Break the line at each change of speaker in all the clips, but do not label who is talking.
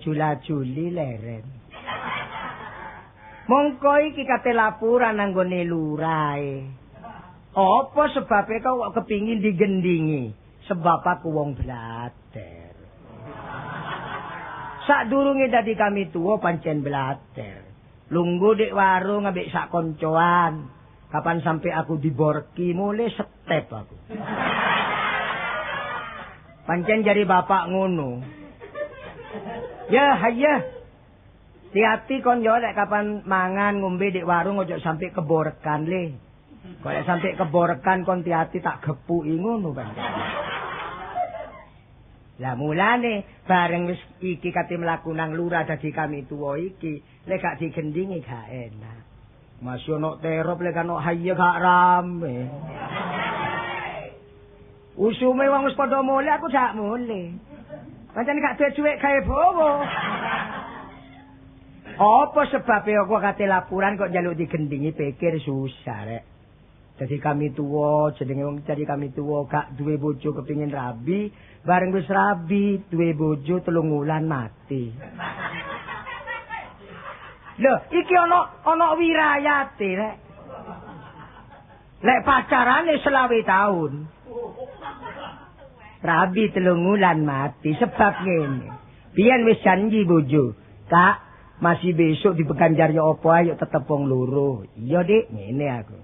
Jula-juli leren. Mongko iki kate laporan nang gone lurahe. Apa sebabe kok kepingin digendingi? Sebab aku wong blater. Sadurunge dadi kami tuwa pancen blater. Lungguh dik warung ambek sak koncoan. Kapan sampai aku diborki mulai step aku. Pancen jari bapak ngono. Ya, hayah. Hati-hati kon yo lek kapan mangan ngombe di warung ojo sampai keborekan le. Kok lek sampai keborekan kon hati-hati tak gepuki ngono Bang. Lah mulane bareng wis iki kate mlaku nang lurah dadi kami tuwa iki, lek gak digendingi gak enak. Masih ono terop lek ono hayah gak rame. Usume wong wis padha mule aku gak mule. Pancen gak duwe dhuwit gawe bowo. Apa sebabnya aku kate laporan kok njaluk digendingi pikir susah rek. Jadi kami tuwa, jenenge wong jadi kami tuwa gak duwe bojo kepingin rabi, bareng wis rabi duwe bojo 3 wulan mati. Lho, iki ana wirayate rek. Lek pacarane 20 tahun. Rabi 3 wulan mati sebab ngene. Biyen wis janji bojo, Kak, masih besok di Peganjar ya apa ayo tetep wong loro. Iya, Dik, ngene aku.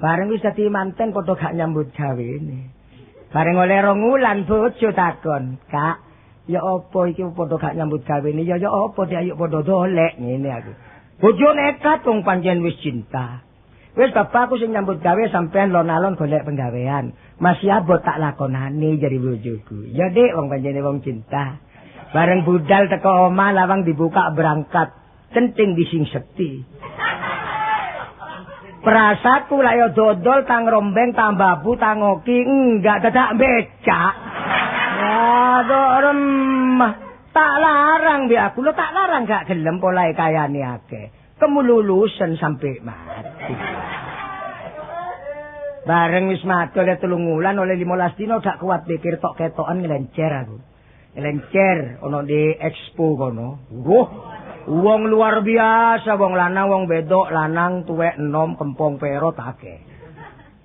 Bareng wis dadi manten padha gak nyambut gawene. Bareng oleh 2 wulan bojo takon, Kak, ya apa iki padha gak nyambut gawene? Ya apa Dik ayo padha dolek ngene aku. Bojo nekat wong pancen wis cinta. Wis bapakku sing nyambut gawe sampean lon-alon golek penggawean. Masih abot tak lakonane jari bojoku. Ya Dik, wong pancene wong cinta. Bareng budal teko omah lawang dibuka berangkat. Centing di sing sekti. Perasaku lak yo dodol tang rombeng tambah bu tangoki enggak dadak becak. Aduh remah. Tak larang bi aku lo tak larang gak gelem polahe kayane akeh. Kemululusan sampai mati. Bareng wis mati oleh 3 wulan oleh 15 dino gak kuat pikir tok ketokan ngelencer aku. Ngelencer ono di expo kono. Wong luar biasa, wong lanang wong bedok, lanang tuwek enom kempong perot akeh.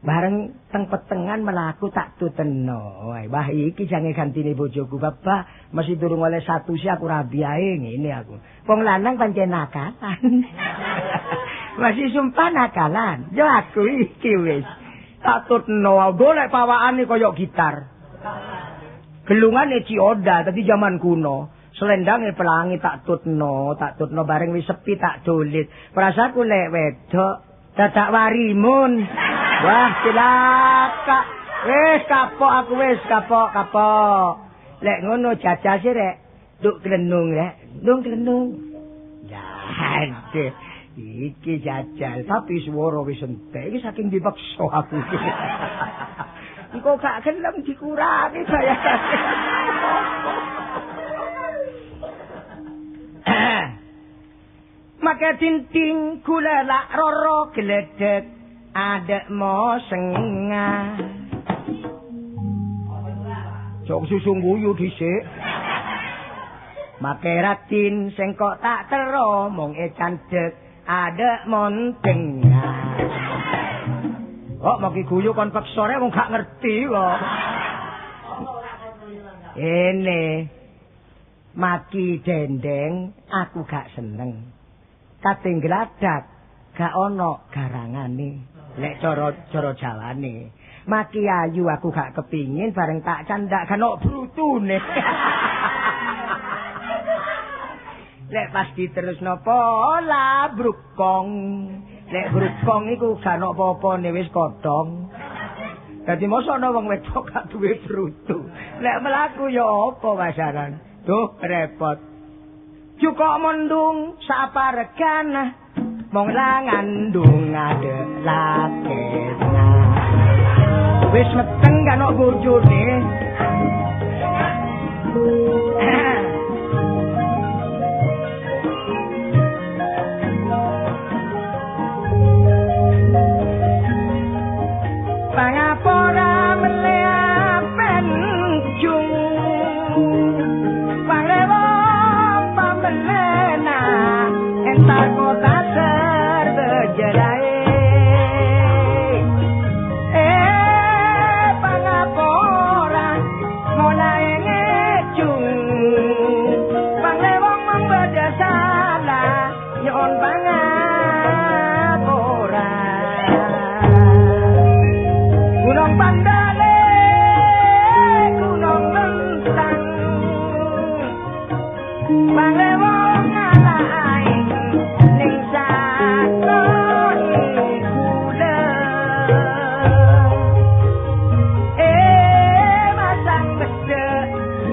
Bareng teng petengan melaku tak tuteno. Wah iki jange gantine bojoku bapak, masih durung oleh 1 sih aku rabi ae ngene aku. Wong lanang pancen nakalan. Masih sumpah nakalan. Yo aku iki wis tak tuteno golek pawakane kaya gitar. Gelungane Cioda tadi zaman kuno. Selendange pelangi tak tutno bareng wis sepi tak dolit. Perasaku lek wedok dadak warimun. Wah, celaka. Wis kapok aku wis kapok. Lek ngono jajase rek, nduk glenung rek, ndung glenung. Jajal. Iki jajal, tapi swara wis entek iki saking dipaksa aku. Engko gak gelem dikurangi bayarane. Maka tinting kula lak roro geledek adek mo sengah. Jok susu guyu dhisik. Make ratin sing kok tak tero mung candek adek montengah. Kok maki guyu kon peksore wong gak ngerti kok. Ini maki dendeng aku gak seneng. Kating gladak gak ono garangane. Lek cara Jawane. Maki ayu aku gak kepingin bareng tak candak kan ono brutune. Lek pasti terus nopo la brukong. Lek brukong iku gak ono apa-apane wis kodhong. Dadi mosok ana wong wedok gak duwe brutu. Lek mlaku ya apa pasaran? Duh repot. Cukup mendung saparegan mong ngandung adelakena wis meteng kan kok bojone pangapora meleapen jung panglewo pamelena entar kota terbejerai pangapora mulai ngejung panglewong membeda salah nyon pangapora gunung pandale gunung lentang panglewong ngalahin ning sakon kula masang beda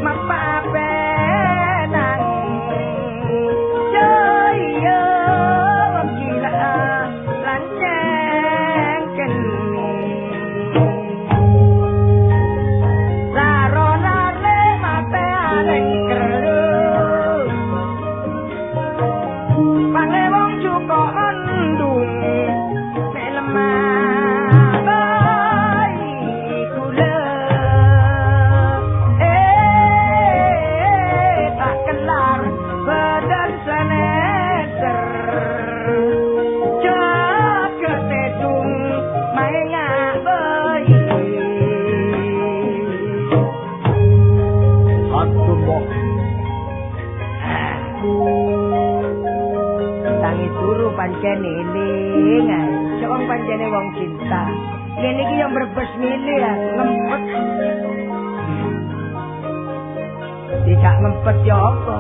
mapapenang jaya gila lanceng keni saronane mate areng krelu panewong cuko mendung nek lemah bayi kula tak kelar badan seneser jaga tedung maenga bayi Aduh tangi turu pancen eling ae wong pancene wong cinta ngene iki yang berbes milih ngempet tidak ngempet ya apa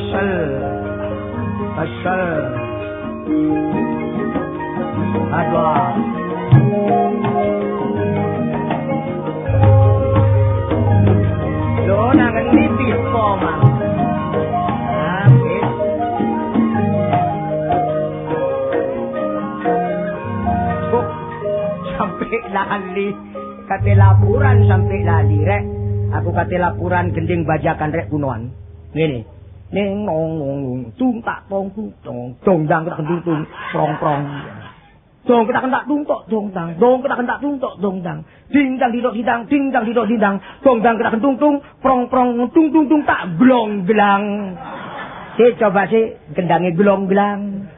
Kesel. Aduh. Lo nangan nipis po, Mang. Sampai lali kate laporan sampai lali rek aku kate laporan gending bajakan rek kunoan ngene ning nong tung tak tong dong dang tak tung prong dong kita kentak tung tok dong kita kentak tung tok dong dang ding dang didok didang ding dang didok didang dong dang kita kentung prong tung tak glong glang coba sih gendangnya glong glang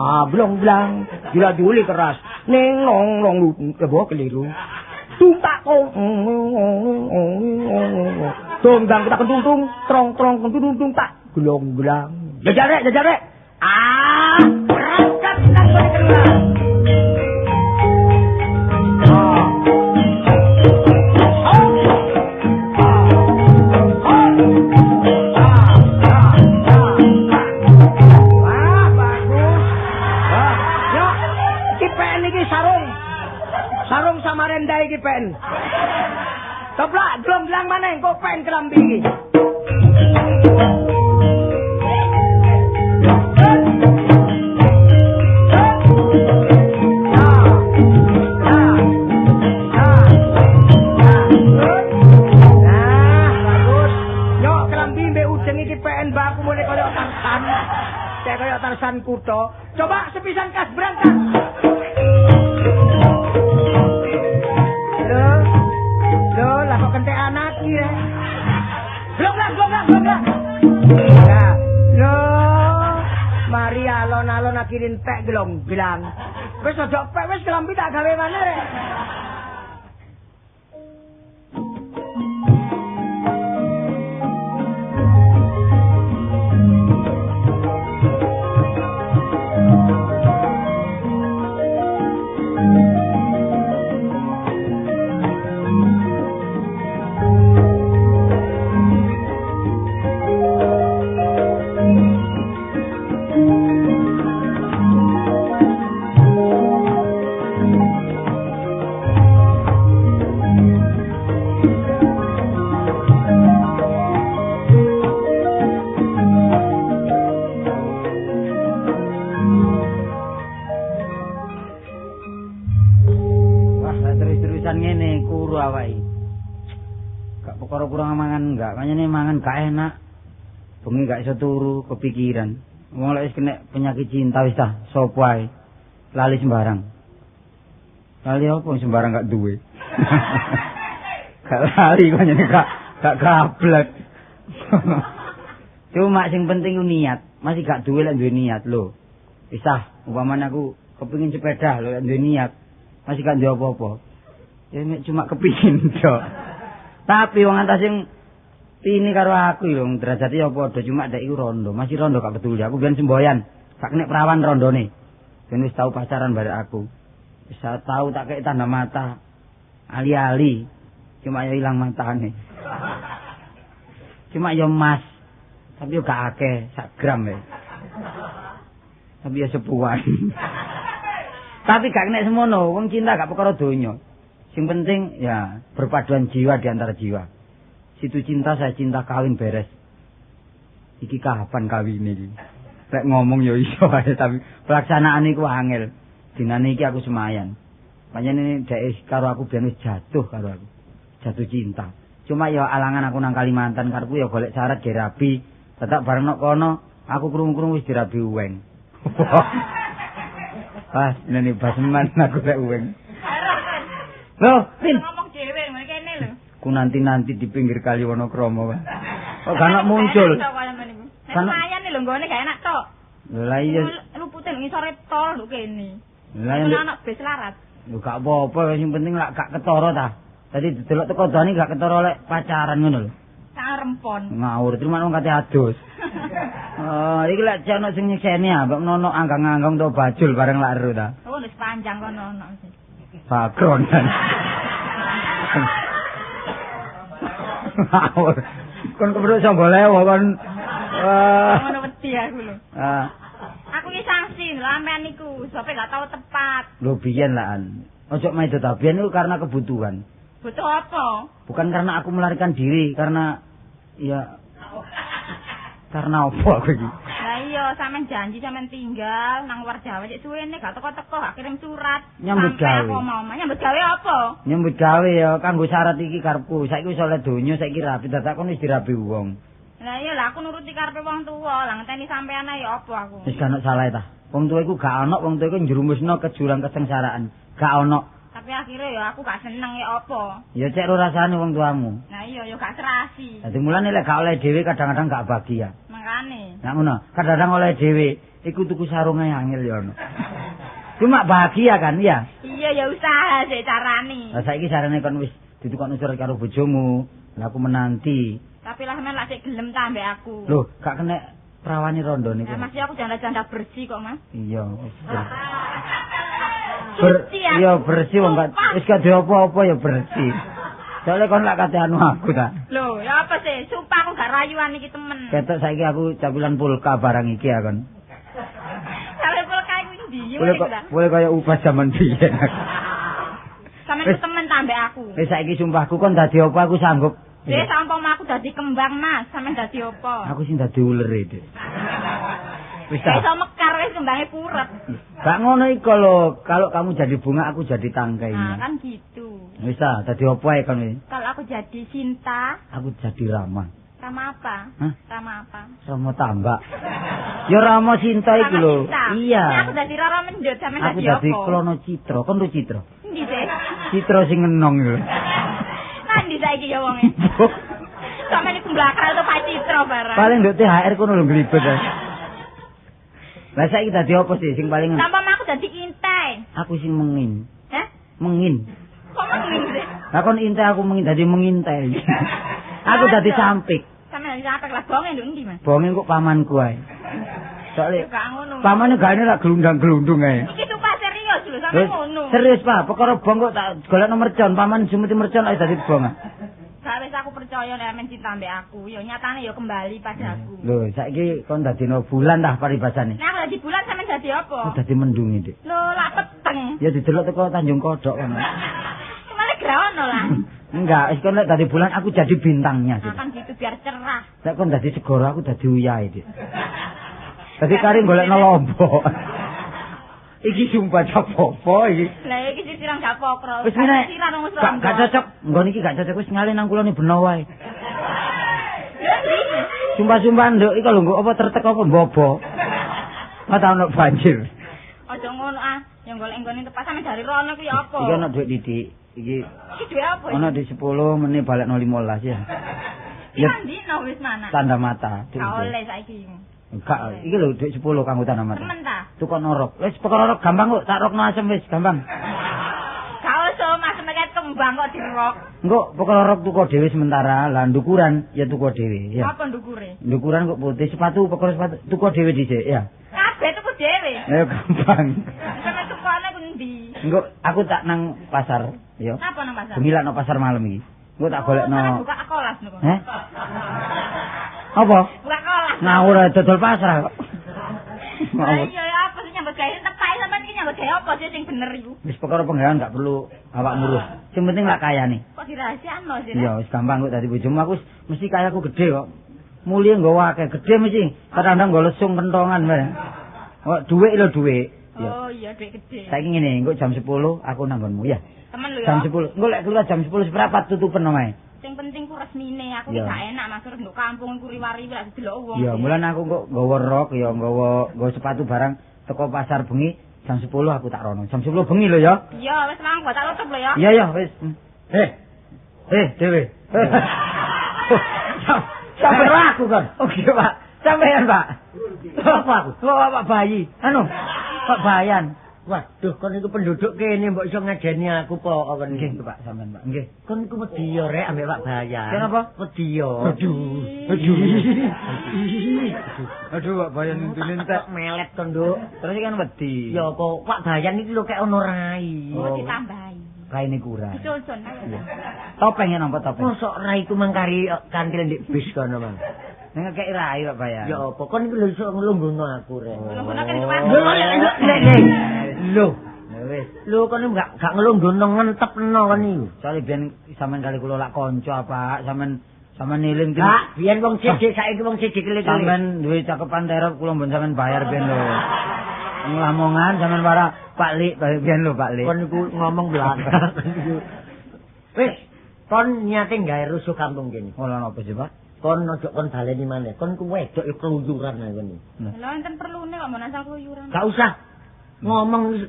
blong-blang, gila diuli keras. Ning nong kebo keliru. Tumpak dang kita kentung trong kentung tak glong-glang. Jajar rek. Berangkat nang keluar. Sarung Samarinda iki pen. Toplak glong-glang maneh kok pen kelambi iki. Bagus. Yo kelambi mbek ujeng iki pen mbak aku mulai kaya Tarsan. Kayak kaya Tarsan kuto. Coba sepisan kas berangkat. Lah kok kentek anak iki ya. Glong. Nah, lho. Mari alon-alon akhirin pek glong-glang. Wis aja pek wis kelambi tak gawe maneh rek. Gak enak. Bengi gak iso turu, kepikiran. Wong lek wis kena penyakit cinta wis ta, sapa ae. Lali sembarang. Lali apa sembarang gak duwe. Gak lali kok nyene gak gablek. Cuma sing penting ku niat. Masih gak duwe lek duwe niat lho. Wis ah, umpamane aku kepengin sepeda lho lek duwe niat. Masih gak duwe apa-apa. Ya cuma kepingin tok. Tapi wong antas sing ini karo aku lho derajate ya padha cuma ndek iku rondo, masih rondo gak peduli. Aku biyen semboyan, gak kena perawan rondone. Ben wis tau pacaran barek aku. Wis tau tak kei tanda mata. Ali-ali, cuma ya ilang matane. Cuma ya emas. Tapi yo gak akeh, sak gram ya. Tapi ya sepuan. Tapi gak kena semono, wong cinta gak perkara donya. Sing penting ya berpaduan jiwa di antara jiwa. Situ cinta saya cinta kawin beres. Iki kapan kawin iki? Lek ngomong ya iso ae tapi pelaksanaan iku angel. Dinane iki aku semayan. Panjenengan dhek karo aku ben wis jatuh karo aku. Jatuh cinta. Cuma ya alangan aku nang Kalimantan karepku ya golek syarat ge rabi. Tetep bareng nok kono aku krungu-krungu wis dirabi uweng. Pas nene baseman aku lek uweng. Loh, Pin. Ngomong dhewe ngene kene lho. Ku nanti di pinggir kali Wonokromo. Kok gak enak muncul. Kan lumayan lho nggone gak enak tok. Lho la iya. Lupute ngisore tol lho kene. Lah anak bis larat. Lho gak apa-apa sing penting lak gak ketara ta. Dadi delok teko dani gak ketara lek pacaran ngono lho. Sak rempon. Ngawur terima wong kate adus. Oh, iki lek jane sing nyekseni ambek nono anggang-anggang to bajul bareng lak ero ta. Oh, wis panjang kono ono. Bakron. Kon kebro sambal lewo kon
Ngono wedi aku lho. Aku iki sanksi lho sampean niku, sope gak tau tepat.
Lho biyen lah an. Ojo maido ta biyen itu karena kebutuhan.
Butuh apa?
Bukan karena aku melarikan diri, karena ya karena apa aku iki?
Lah iya, sampean janji sampean tinggal nang luar Jawa cek suwene gak teko-teko, gak kirim surat.
Nyambut gawe.
Aku mau nyambut gawe apa?
Nyambut gawe ya kanggo syarat iki karepku. Saiki wis oleh donya, saiki rapi dadak kon wis dirabi wong.
Lah iya lah aku nuruti karepe wong tuwa, lah ngenteni sampean ae ya apa aku.
Wis gak ono salah ta. Wong tuwa iku gak ono, wong tuwa iku njerumusno ke jurang kesengsaraan. Gak ono.
Tapi akhirnya ya aku gak seneng ya apa.
Ya cek ro rasane wong tuamu.
Nah iya ya gak serasi.
Dadi mulane lek gak oleh dhewe kadang-kadang gak bahagia.
Makane.
Nah ngono, kadang-kadang oleh dhewe iku tuku sarunge angel ya ono. Cuma bahagia kan ya?
Iya ya usaha sik carane.
Lah saiki sarane kon wis ditukokno surat karo bojomu. Lah aku menanti.
Tapi lah men lak sik gelem ta ambek aku.
Loh, gak kena prawani rondo niku.
Nah, Mas aku janda-janda bersih kok, Mas.
Iya, wis.
Iya
bersih wong gak wis gak apa-apa ya bersih. Soale kon lak kate anu aku ta.
Lho, ya apa sih? Sumpah aku gak rayuan iki temen.
Ketok saiki aku capilan pulka barang iki ya kon.
Sampe pulka iku ndi?
Boleh kaya ubah zaman biyen.
Sampe temen ta ambek aku.
Wis saiki sumpahku kon dadi apa aku sanggup.
Wis sampama aku dadi kembang, Mas. Sampe dadi apa?
Aku sing dadi uler iki. Wis ta.
Iso mekar wis kembange purep.
Gak ngono iku lho, kalau kamu jadi bunga aku jadi tangkai.
Nah, kan gitu.
Wis ta, dadi apa ae kon iki?
Kalau aku jadi Sinta,
Aku jadi Rama.
Rama apa?
Hah?
Rama apa?
Rama tambak. Ya Rama Sinta iku lho. Iya.
Nah, aku dadi Rara Mendut sampe
Aku
dadi apa?
dadi Klono Citra. Kon lu Citra.
Endi sih?
Citra sing ngenong lho.
Nanti saiki ya wonge. Sampe niku mblakar to Pak Citra barang.
Paling nduk THR kono lho glibet. Lah saiki dadi apa sih sing paling
Sampama aku dadi intai.
Aku sing mengin.
Hah?
Mengin.
Kok mengin sih?
Lah kon intai aku mengin dadi mengintai. Aku dadi sampik.
Sampe dadi sampik lah bonge nduk endi, Mas?
Bonge kok pamanku ae. Soale
Gak ngono.
pamane gane lak glundang-glundung ae.
Iki sumpah serius lho sampe ngono.
Serius, Pak. Perkara bong kok tak golekno mercon, paman jumuti mercon ae dadi bong.
Gak wis aku percaya nek men cinta ambek aku, ya nyatane ya kembali padaku.
Lho, saiki kon dadino bulan dah paribasane.
Nah, dadi bulan sampe dadi apa?
Aku dadi mendung iki, Dik.
Lho, lak peteng.
Ya didelok teko Tanjung Kodok kono.
Malah graono lah.
Enggak, wis kon nek dadi bulan aku jadi bintangnya. Dik.
Akan gitu biar cerah.
Nek kon dadi segara aku dadi uyahe, Dik. Dadi kari golekno lombok. Iki sumpah apa iki?
Lah iki sirang gak pokro.
Wis meneh.
Sirang wong
Gak cocok. Nggon iki gak cocok wis ngale nang kulone beno wae. Sumpah-sumpah nduk iki lho nggo apa tertek apa mbobo. Ora ono banjir.
Aja ngono ah, yang golek nggone tepat sampe dari rono ku ya apa?
Iki ono dhuwit didik. Iki
dhuwit apa?
Ono di 10 menit balekno 15 ya.
Iki kan dino wis mana?
Tanda mata.
Gak oleh saiki.
Enggak, iki lho dhuwit 10 kanggo tanda mata.
Temen ta?
Tukok norok. Wis perkara rok gampang kok, tak rokno asem wis gampang.
Gak usah Mas meket kembang kok dirok.
Engko perkara rok tuku dhewe sementara, lah ndukuran ya tuku dhewe ya.
Apa ndukure?
Ndukuran kok putih, sepatu perkara sepatu tuku dhewe dhisik ya.
Kabeh tuku dhewe.
Ayo gampang.
Sampe tukane ku ndi?
Engko aku tak nang pasar, ya.
Apa nang pasar?
Gemilan nang pasar malam iki. Engko tak golekno.
Sampe buka kelas niku.
Heh? Apa?
Buka kelas.
Ngawur dodol pasar kok.
Lah iya ya apa sih nyambut gawe tepak sampean iki nyambut gawe apa sih sing bener iku?
Wis perkara penggawean gak perlu awak ngurus. Sing penting lak kayane.
Kok dirahasiakno sih?
Iya, wis gampang kok dadi bojomu aku mesti kayaku gede kok. Mulia nggawa akeh gede mesti. Kadang-kadang nggo lesung kentongan wae. Kok dhuwit lho dhuwit.
Oh iya dhuwit gede.
Saiki ngene, engko jam 10 aku nanggonmu ya.
Temen lho ya.
Jam 10. Engko lek keluar jam 10 seprapat tutupen omahe.
Sing penting ku resmine, aku
Iya.
gak enak masuk nduk kampung ku riwari lek delok wong.
Iya, mulane aku kok nggawa rok ya, nggawa sepatu barang teko pasar bengi jam 10 aku tak rono. Jam 10 bengi lho ya.
Iya, wis mangko tak tutup lho ya.
Iya ya, wis. Dewe. Sampai aku kan. Oke, Pak. Sampean, Pak. Apa aku? Pak bayi. Anu, Pak Bayan.
Waduh, kon iku penduduk kene mbok iso ngedeni aku po kon
Nggih, Pak, sampean, Pak. Nggih.
Kon iku wedi yo rek ambek Pak Bayan.
Kenapa?
Wedi yo.
Aduh, Pak Bayan intine entek.
Melet kon, Nduk.
Terus kan wedi.
Ya apa Pak Bayan iki lho kek ono rai.
Oh, ditambahi.
Raine kurang.
Diculsun ayo.
Topengnya nampak topeng.
Mosok rai ku mangkari kantil ndek bis kono, Mang. ngekek rai kok bayan.
Ya apa kon iku lho iso nglungguhno aku rek.
Nglungguhno kene kuwi.
Lho. Wis. Lho kon gak nglungguhno ngentepno kon iki.
Soale biyen sampean kali kula lak kanca apa sampean niling
Kak, biyen wong sithik saiki wong sithik kele-kele.
sampean duwe cakepan terop kula mbon sampean bayar biyen lho. Nglamongan sampean para Pak Lik biyen lho Pak Lik.
Kon iku ngomong belakang. Wis, kon niate gawe rusuh kampung kene.
Ora napa sih, Pak?
Kon ojo kon baleni maneh. Kon ku wedok ya keluyuran ae kene.
Lha enten perlune kok men asal keluyuran.
Gak usah ngomong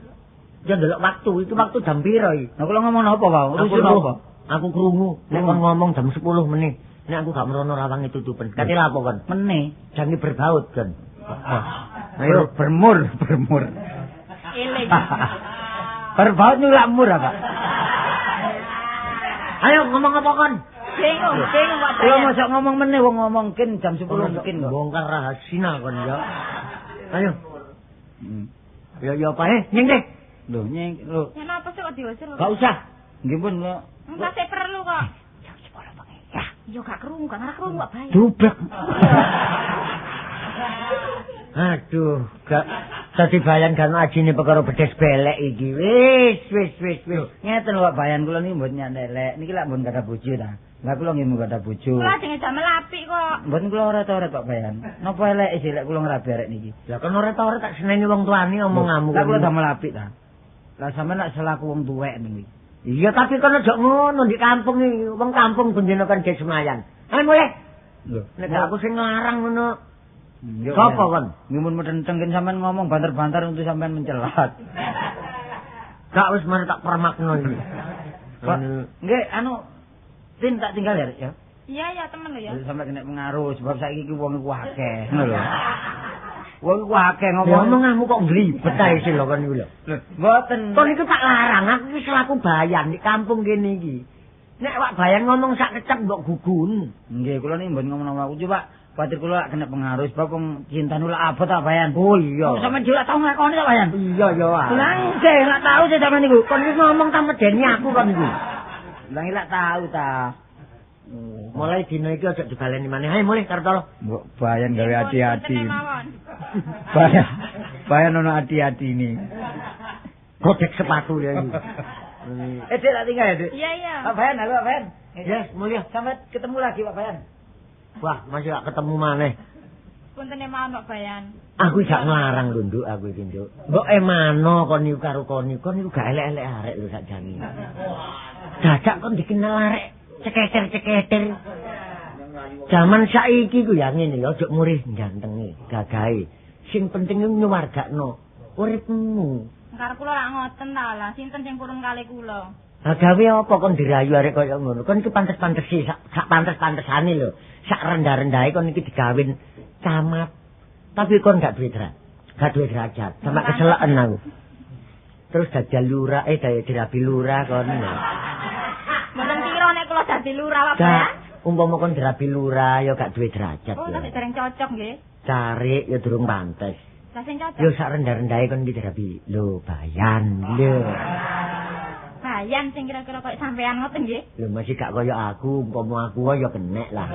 ya ndelok waktu, itu waktu jam piro iki?
Nah, kula ngomong apa, Pak? Rusuh napa?
Aku krungu nek kon ngomong jam 10 menit. Nek aku gak merono lawange tutupen. Kate lha apa kon?
Meneh.
Jange berbaut kan.
Ayo bermur.
Eling.
Berbaut niku lak mur apa?
Ayo ngomong apa kon?
Bingung kok.
Kula mosok ngomong meneh wong ngomongkin jam 10 mungkin kok.
Bongkar rahasia kon ya. Ayo.
Hmm.
Ya apa nyeng deh.
Lho, lho.
Ya napa sih kok diusir?
Gak usah.
Nggih pun kok.
Enggak sih perlu kok.
Jam 10 bengi. Ya.
Yo gak krungu, gak ngarep krungu kok bayar.
Dublek. Aduh, gak dadi bayan kan ajine perkara bedes belek iki. Wis.
Ngeten lho Pak Bayan kula niki mboten nyandelek. Niki lak mboten kada bojo ta. Lah kula nggih mboten kada bojo.
Kula jenenge jam apik kok.
Mboten kula ora-ora Pak Bayan. Napa eleke sih lek kula ngrabi arek niki?
Lah kan ora tak seneni wong tuane omonganmu.
Lah kula damel apik ta. Lah sampean nak selaku wong tuwek niki.
Iya tapi kan aja ngono di kampung iki. Wong kampung bendina kan ge semayan. Ayo mulai.
Lho,
nek aku sing nglarang ngono.
Yo,
sapa kon?
Ngimun medentengken sampean ngomong banter-banter untuk sampean mencelat.
Gak wis mari tak permakno iki.
Pak, nggih anu Tin tak tinggal ya.
Iya temen lho ya.
Sampai kena pengaruh sebab saiki iki wong iku akeh, ngono lho. Wong iku akeh
ngomong. Ngomonganmu kok nglibet ae sih lho kon iku lho.
Lho, mboten.
Kon iku tak larang, aku iki selaku bayan di kampung kene iki. Nek wak bayan ngomong sak kecap mbok gugun.
Nggih, kula niki mboten ngomong aku coba Patir kula kena pengaruh sebab wong cintane lak abot ta Bayan.
Oh iya.
Kok sampean juga tau ngakoni ta Bayan?
Iya ya.
Lah nggih, lak tau sih sampean niku.
Kon iki ngomong ta medeni aku kon iku.
Lah lak tau ta.
Mulai dina iki aja dibaleni maneh. Ayo mulai Kartolo.
Mbok Bayan gawe hati-hati.
Mawon.
Bayan ono hati-hati ini.
Godek sepatu ya iki.
Dek tak tinggal ya, Dek?
Iya.
Pak Bayan, halo Pak Bayan.
Yes, mulia.
Sampai ketemu lagi Pak Bayan.
Wah, masih gak ketemu maneh.
Puntene mawon Pak Bayan.
Aku gak nglarang lho, Nduk, aku iki, Nduk. Mbok mano kon niku karo kon niku gak elek-elek arek lho sakjane. Dadak kon dikenal arek ceketer-ceketer. Zaman saiki ku ya ngene ya, ojo murih gantenge, gagahe. Sing penting ku nyuwargakno uripmu.
Karep kula lak ngoten ta lah, sinten sing purun kali kula.
Ha gawe apa kon dirayu arek kaya ngono? Kon iki pantes-pantesi sak pantes-pantesane lho. Sak rendah-rendahe kon iki digawin camat. Tapi kon gak duwe derajat. Sama keselaken aku. Terus dadi lurah dirabi lurah kon.
Mboten kira nek kula dadi lurah Pak
Gak,
Bayan.
umpama kon dirabi lurah ya gak duwe derajat
Oh,
ya.
tapi dereng cocok nggih.
Cari ya durung pantes.
Lah sing cocok.
Yo sak rendah-rendahe kon iki dirabi lho Bayan lho.
Bayan sing kira-kira koyo sampean ngoten nggih.
Lho masih gak kaya aku, umpama aku ya kenek lah.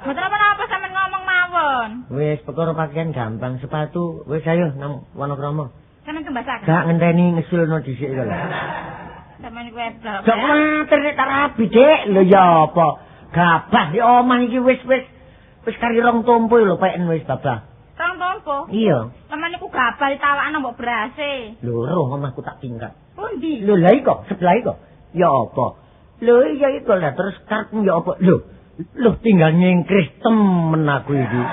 Mboten apa-apa sampean ngomong mawon.
Wis perkara pakaian gampang, sepatu wis ayo nang Wonokromo.
Sampeyan kembasaken.
Gak ngenteni ngesulno dhisik lho.
Sampeyan kuwi blok.
Gak kuwatir nek tak rabi, Dik. Lho ya apa? Gabah di omah iki wis kari rong tompo lho peken wis babah.
Rong tompo.
Iya.
Sampeyan niku gabah ditawakno mbok berase.
Lho roh omahku tak tingkat.
Pundi?
Lho lha iko sebelah iko. Ya apa? Lho iya iko lah terus karepmu ya apa? Lho tinggal nyingkris temen aku iki.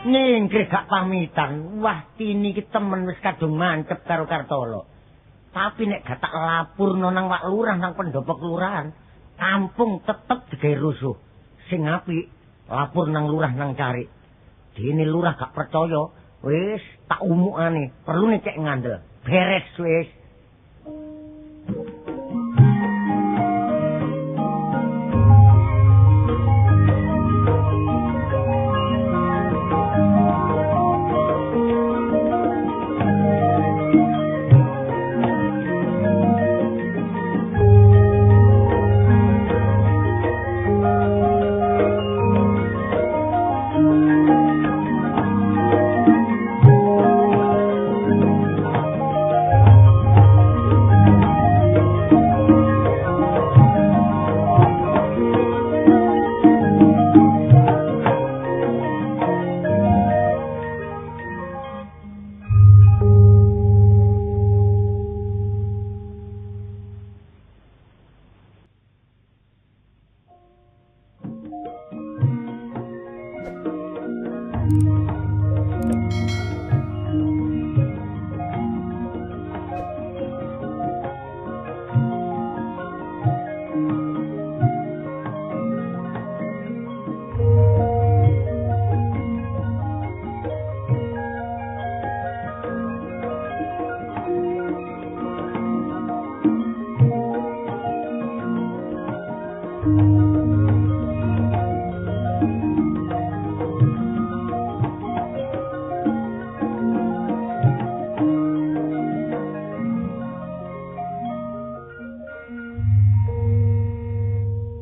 Nyingkris gak pamitan. Wah tini iki temen wis kadung mancep karo Kartolo. Tapi nek gak tak lapurno nang Wak Lurah nang pendopo kelurahan, kampung tetep digawe rusuh. Sing apik lapor nang lurah nang cari. Dene lurah gak percaya, wis tak umukane, perlu cek ngandel. Beres wis.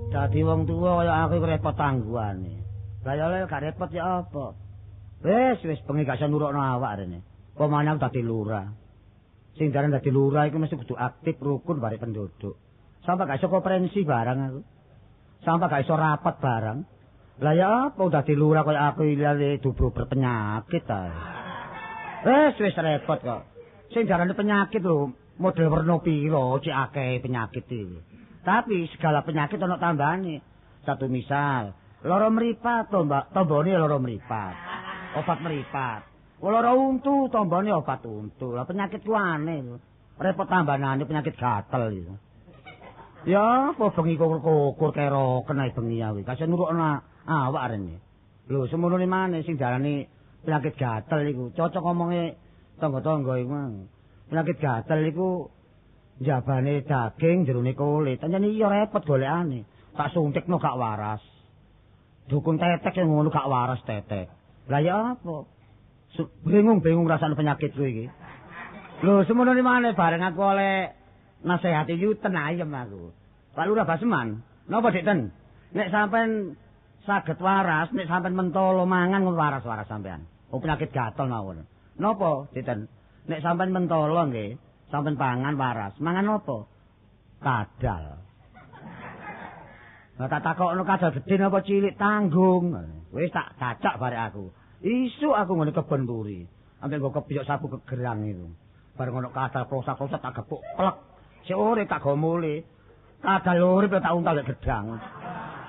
Dadi wong tuwa kaya aku repot tangguhane. Bayale gak repot ya apa? Wis bengi gak iso nurukno awak rene. Pemane aku dadi lurah. Sing jaran dadi lurah iku mesti kudu aktif rukun bare penduduk. Sampai gak iso konferensi barang aku. Sampai gak iso rapat barang. Lah ya apa dadi lurah kaya aku ilale dubro berpenyakit ta. Wis repot kok. Sing jarane penyakit lho, model werna pira cek akeh penyakit iki. Tapi segala penyakit ana tambane. Satu misal, lara mripat tombone lara mripat. Obat mripat. Lara untu tombone obat untu. Lah penyakit ku aneh. Repot tambanane penyakit gatel iki. Ya, apa bengi kukur kero kena bengi ae. Kasih nurukna awak rene. Lho, semono maneh sing darani penyakit gatel iku. Cocok ngomonge tangga-tangga iku. Penyakit gatel iku jabane daging jerone kulit. Pancen iya repot golekane. Tak suntikno gak waras. Dukun tetek yang ngono gak waras tetek. Lah ya apa? Bingung rasane penyakit kuwi iki. Lho, semono maneh bareng aku oleh nasihati yuten ayem aku. Pak Lurah Baseman, napa Dik Ten? Nek sampean saged waras, nek sampean mentolo mangan waras-waras sampean. Oh penyakit gatel mawon. Napa Dik Ten? Nek sampean mentolo nggih, sampean pangan waras. Mangan apa? Kadal. Lah tak takokno kadal gedhe napa cilik tanggung. Wis tak cacak barek aku. Isuk aku ngene kebon turi. Ambek nggo kepiyok sapu kegerang itu. Bareng ono kadal prosa-prosa tak gepuk plek. Sik ore tak go mule. Kadal urip tak untal lek gedang.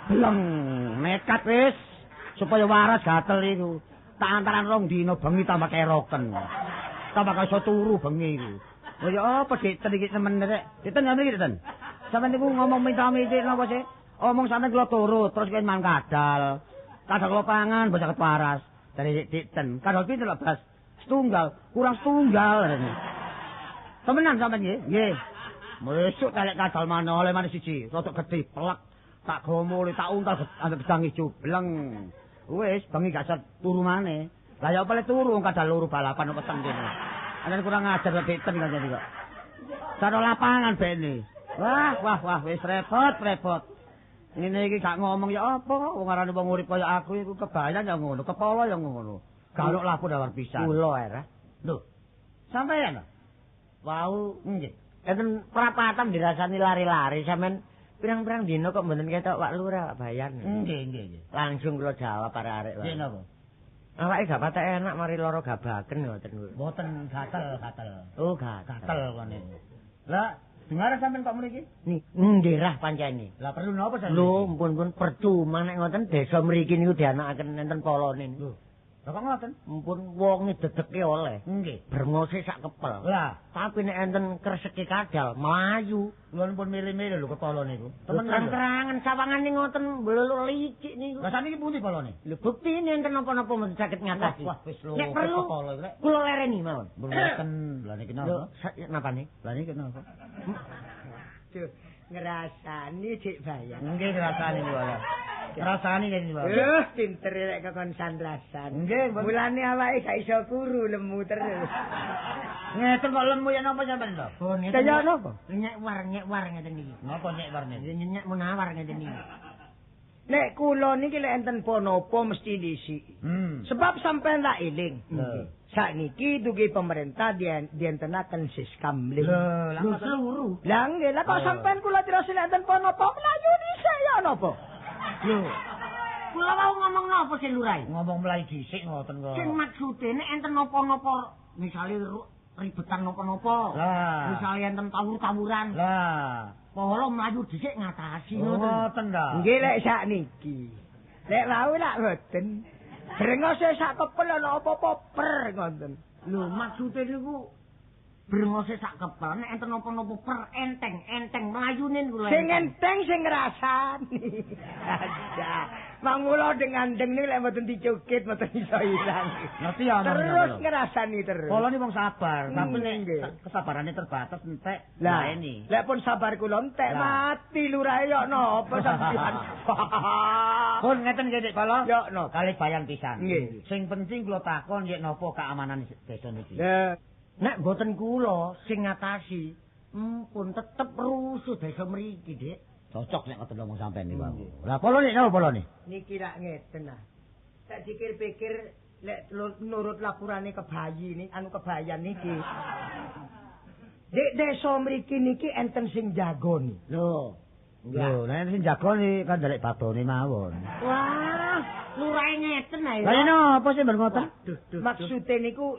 Bleng, nekat wis supaya waras gatel iku. Tak antaran rong dina bengi tambah keroken. Tambah iso turu bengi iku. Lha ya apa Dik Ten iki semen rek. Dik Ten ngene iki Dik Ten. Sampeyan niku ngomong minta-minta napa sih? Omong sampeyan kula turut terus kene mangan kadal. Kadal kula pangan bocah waras. Dari Dik Ten. Kadal pinten lho Bas? Setunggal, kurang setunggal rene. Temenan sampeyan nggih? Nggih. Mesuk talek kadal mana oleh mana siji, rodok gedhe plek. Tak gomole tak untal ambek gedang ijo bleng. Wis bengi gak iso turu maneh. Lah ya apa le turu wong kadal loro balapan kok pesen kene. Ana kurang ajar Dik Ten kan kok. Saro lapangan bene. Wah wis repot. Ngene iki gak ngomong ya apa wong arane wong urip kaya aku iku kebayan ya ngono, kepala ya ngono. Galuk laku dawar pisan. Kula era. Lho. Sampeyan. Wau nggih. Enten prapatan dirasani lari-lari sampean pirang-pirang dina kok mboten ketok Pak Lurah bayan. Nggih. Langsung kula jawab arek-arek wae. Nggih napa? Awake gak patek enak mari lara gabaken ngoten. Mboten gatel. Oh, gatel kene. Lah, dengar sampean kok mriki? Nggih pancene. Lah perlu napa sampean? Lho, mpun percuma nek ngoten desa mriki niku dianakaken enten polone niku. Lah kok ngoten? Mumpun wonge dedeke oleh. Nggih. Brengose sak kepel. Lah, tapi nek enten kreseke kadal mlayu. Lha pun milih-milih lho kepala niku. Terang-terangan sawangane ngoten mblulu licik niku. Lah saniki pundi polone? Lho buktine enten napa-napa mesti saged ngatasi. Wah, wis lho kepala iki. Kula lereni mawon. Mboten. Lah niki napa? Napane? Lah niki napa? Duh, ngrasani Dik Bayang. Nggih ngrasani kula. Rasane ngene wae. Pinter rek kekon sandrasan. Nggih, mulane awake gak iso kuru lemu terus. Ngeten kok lemu ya napa sampean to? Oh, ngeten. Kaya napa? Nyek war ngeten iki. Napa nyek war ngeten? Nyek menawar ngeten iki. Nek kula niki lek enten napa mesti disiki. Sebab sampean tak eling. Sakniki dugi pemerintah dientenaken Siskamling. Lho, seluruh. Lah nggih, lah kok sampean kula dirasa enten napa mlayu dhisik ya napa? Lho. Kula mau ngomong napa sing lurai? Ngomong mlayu dhisik ngoten kok. Sing maksude nek enten napa-napa, misale ribetan napa-napa. Lah, misale enten tawur-tawuran. Lah, polo mlayu dhisik ngatasi ngoten. Ngoten ta. Nggih lek sakniki. Lek wau lak mboten.
Brengose sak kepel ana apa-apa per ngoten.
Lho, maksude niku brengose sak kepel nek enten napa-napa per enteng mlayune kula.
Sing enteng sing ngrasani. Aja. Mangula dengandeng niku lek mboten dicukit mboten iso ilang.
Ngerti ya,
terus ngrasani terus.
Kula ni wong sabar, tapi nek kesabarane terbatas entek laeni.
Lek pun sabar kula entek mati lurae yo napa sampeyan.
Pun ngeten nggih Dik Kala.
Yo no
kalih bayan pisan.
Nggih.
Sing penting kula takon yen napa keamanan desa niki.
Nek
boten kula sing ngatasi, pun tetep rusuh desa mriki, Dik. Cocok nek ngoten ngomong sampean niku. Lah polo nek napa polo nih?
Niki rak ngeten nah. Tak pikir-pikir lek nurut lapurane kebayan niki. Dek desa mriki niki enten sing jagoni.
Lho. Lho, nek sing jagoni kan ndelek batone mawon.
Wah, lurae ngeten ae.
Lah napa sih ben ngoten?
Maksude niku